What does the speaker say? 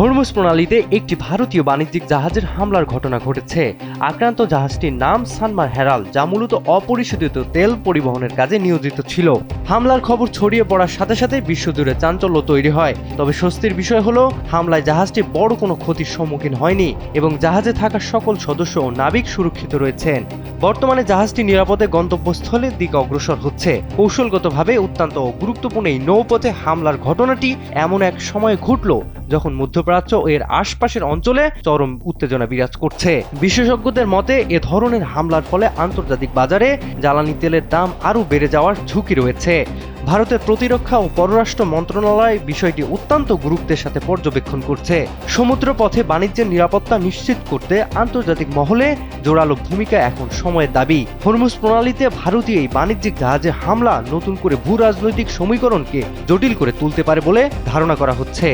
Hormuz প্রণালীতে একটি ভারতীয় বাণিজ্যিক জাহাজের হামলার ঘটনা ঘটেছে। আক্রান্ত জাহাজটির নাম সানমার হেরাল্ড, যা মূলত অপরিশোধিত তেল পরিবহনের কাজে নিয়োজিত ছিল। হামলার খবর ছড়িয়ে পড়ার সাথে সাথে বিশ্বজুড়ে চাঞ্চল্য তৈরি হয়। তবে স্বস্তির বিষয় হলো, হামলায় জাহাজটি বড় কোনো ক্ষতির সম্মুখীন হয়নি এবং জাহাজে থাকা সকল সদস্য ও নাবিক সুরক্ষিত রয়েছেন। বর্তমানে জাহাজটি নিরাপদে গন্তব্যস্থলের দিকে অগ্রসর হচ্ছে। কৌশলগতভাবে অত্যন্ত গুরুত্বপূর্ণ এই নৌপথে হামলার ঘটনাটি এমন এক সময়ে ঘটল যখন মধ্যপ্রাচ্য ও এর আশপাশের অঞ্চলে চরম উত্তেজনা বিরাজ করছে। বিশেষজ্ঞদের মতে, এ ধরনের হামলার ফলে আন্তর্জাতিক বাজারে জ্বালানি তেলের দাম আরও বেড়ে যাওয়ার ঝুঁকি রয়েছে। ভারতের প্রতিরক্ষা ও পররাষ্ট্র মন্ত্রণালয় বিষয়টি অত্যন্ত গুরুত্বের সাথে পর্যবেক্ষণ করছে। সমুদ্র পথে বাণিজ্যের নিরাপত্তা নিশ্চিত করতে আন্তর্জাতিক মহলে জোরালো ভূমিকা এখন সময়ের দাবি। হরমুজ প্রণালীতে ভারতীয় এই বাণিজ্যিক জাহাজে হামলা নতুন করে ভূ রাজনৈতিক সমীকরণকে জটিল করে তুলতে পারে বলে ধারণা করা হচ্ছে।